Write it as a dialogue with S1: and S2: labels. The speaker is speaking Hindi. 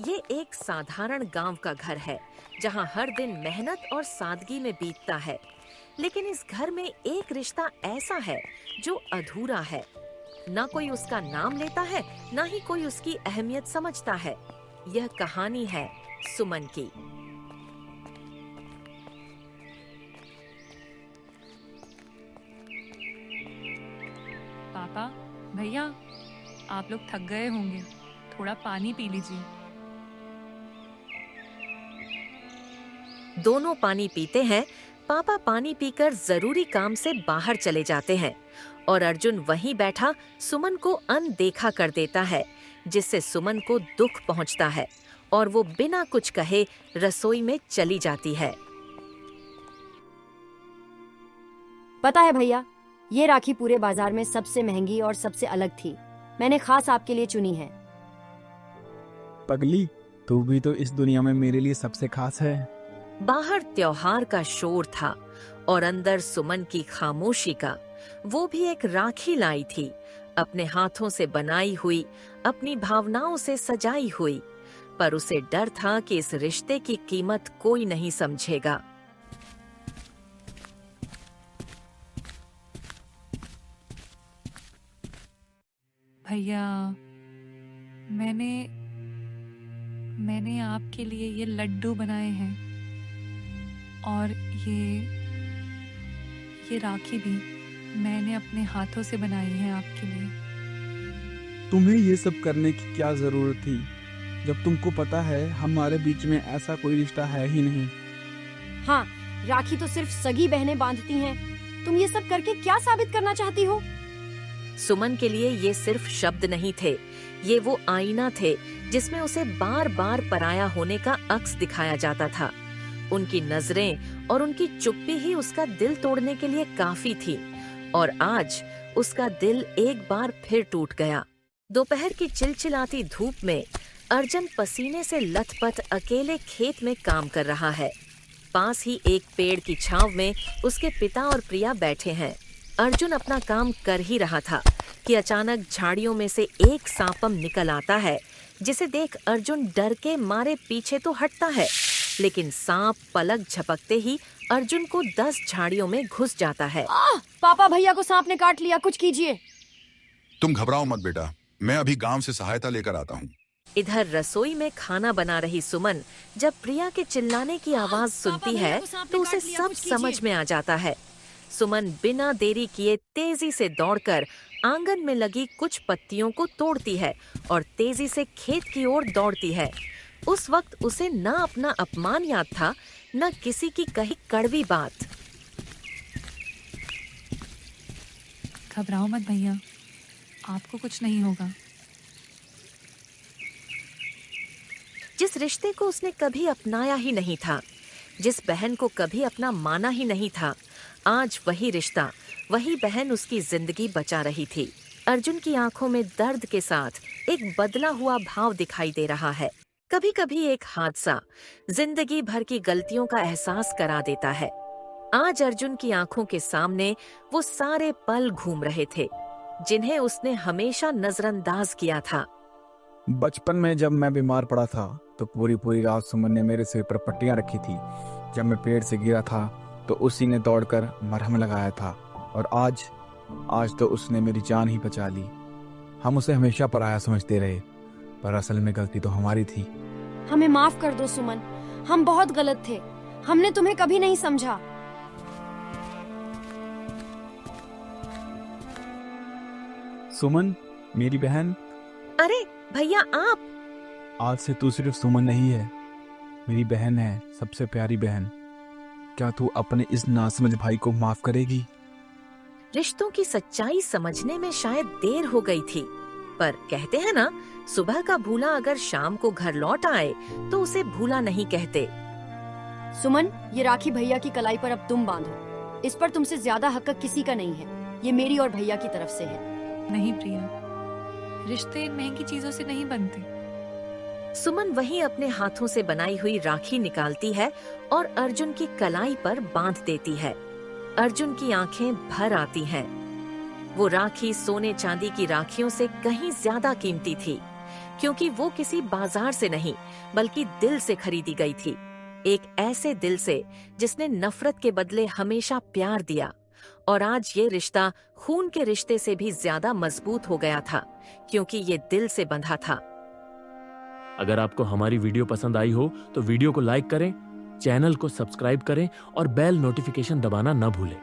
S1: ये एक साधारण गांव का घर है जहां हर दिन मेहनत और सादगी में बीतता है। लेकिन इस घर में एक रिश्ता ऐसा है जो अधूरा है। ना कोई उसका नाम लेता है, ना ही कोई उसकी अहमियत समझता है। यह कहानी है सुमन की।
S2: पापा, भैया, आप लोग थक गए होंगे। थोड़ा पानी पी लीजिए।
S1: दोनों पानी पीते हैं। पापा पानी पीकर जरूरी काम से बाहर चले जाते हैं और अर्जुन वहीं बैठा सुमन को अनदेखा कर देता है, जिससे सुमन को दुख पहुंचता है और वो बिना कुछ कहे रसोई में चली जाती है।
S3: पता है भैया, ये राखी पूरे बाजार में सबसे महंगी और सबसे अलग थी। मैंने खास आपके लिए चुनी है।
S4: पगली, तू भी तो इस दुनिया में मेरे लिए सबसे खास है।
S1: बाहर त्योहार का शोर था और अंदर सुमन की खामोशी का। वो भी एक राखी लाई थी, अपने हाथों से बनाई हुई, अपनी भावनाओं से सजाई हुई। पर उसे डर था कि इस रिश्ते की कीमत कोई नहीं समझेगा।
S2: भैया, मैंने आपके लिए ये लड्डू बनाए हैं और ये राखी भी मैंने अपने हाथों से बनाई है आपके लिए।
S4: तुम्हें ये सब करने की क्या जरूरत थी, जब तुमको पता है हमारे बीच में ऐसा कोई रिश्ता है ही नहीं।
S3: हाँ, राखी तो सिर्फ सगी बहनें बांधती हैं। तुम ये सब करके क्या साबित करना चाहती हो?
S1: सुमन के लिए ये सिर्फ शब्द नहीं थे, ये वो आईना थे जिसमें उसे बार बार पराया होने का अक्स दिखाया जाता था। उनकी नजरें और उनकी चुप्पी ही उसका दिल तोड़ने के लिए काफी थी। और आज उसका दिल एक बार फिर टूट गया। दोपहर की चिलचिलाती धूप में अर्जुन पसीने से लथपथ अकेले खेत में काम कर रहा है। पास ही एक पेड़ की छांव में उसके पिता और प्रिया बैठे हैं। अर्जुन अपना काम कर ही रहा था कि अचानक झाड़ियों में से एक सांपम निकल आता है, जिसे देख अर्जुन डर के मारे पीछे तो हटता है, लेकिन सांप पलक झपकते ही अर्जुन को 10 झाड़ियों में घुस जाता है।
S3: पापा, भैया को सांप ने काट लिया, कुछ कीजिए।
S5: तुम घबराओ मत बेटा, मैं अभी गांव से सहायता लेकर आता हूँ।
S1: इधर रसोई में खाना बना रही सुमन जब प्रिया के चिल्लाने की आवाज सुनती है तो उसे सब समझ में आ जाता है। सुमन बिना देरी किए तेजी से दौड़कर आंगन में लगी कुछ पत्तियों को तोड़ती है और तेजी से खेत की ओर दौड़ती है। उस वक्त उसे न अपना अपमान याद था, न किसी की कही कड़वी बात।
S2: घबराओ मत भैया, आपको कुछ नहीं होगा।
S1: जिस रिश्ते को उसने कभी अपनाया ही नहीं था, जिस बहन को कभी अपना माना ही नहीं था, आज वही रिश्ता, वही बहन उसकी जिंदगी बचा रही थी। अर्जुन की आंखों में दर्द के साथ एक बदला हुआ भाव दिखाई दे रहा है। कभी कभी एक हादसा जिंदगी भर की गलतियों का एहसास करा देता है। आज अर्जुन की आंखों के सामने वो सारे पल घूम रहे थे जिन्हें उसने हमेशा नजरअंदाज किया था।
S4: बचपन में जब मैं बीमार पड़ा था तो पूरी पूरी रात सुमन ने मेरे सिर पर पट्टियां रखी थी। जब मैं पेड़ से गिरा था तो उसी ने दौड़कर मरहम लगाया था। और आज तो उसने मेरी जान ही बचा ली। हम उसे हमेशा पराया समझते रहे, पर असल में गलती तो हमारी थी।
S3: हमें माफ कर दो सुमन, हम बहुत गलत थे। हमने तुम्हें कभी नहीं समझा।
S4: सुमन, मेरी बहन।
S1: अरे भैया, आप!
S4: आज से तू सिर्फ सुमन नहीं है, मेरी बहन है, सबसे प्यारी बहन। क्या तू अपने इस नासमझ भाई को माफ करेगी?
S1: रिश्तों की सच्चाई समझने में शायद देर हो गई थी, पर कहते हैं ना, सुबह का भूला अगर शाम को घर लौट आए तो उसे भूला नहीं कहते।
S3: सुमन, ये राखी भैया की कलाई पर अब तुम बांधो। इस पर तुमसे ज्यादा हक किसी का नहीं है। ये मेरी और भैया की तरफ से है।
S2: नहीं प्रिया, रिश्ते इन महंगी चीजों से नहीं बनते।
S1: सुमन वहीं अपने हाथों से बनाई हुई राखी निकालती है और अर्जुन की कलाई पर बांध देती है। अर्जुन की आंखें भर आती हैं। वो राखी सोने चांदी की राखियों से कहीं ज्यादा कीमती थी, क्योंकि वो किसी बाजार से नहीं बल्कि दिल से खरीदी गई थी। एक ऐसे दिल से जिसने नफरत के बदले हमेशा प्यार दिया। और आज ये रिश्ता खून के रिश्ते से भी ज्यादा मजबूत हो गया था, क्योंकि ये दिल से बंधा था।
S6: अगर आपको हमारी वीडियो पसंद आई हो तो वीडियो को लाइक करें, चैनल को सब्सक्राइब करें और बेल नोटिफिकेशन दबाना न भूलें।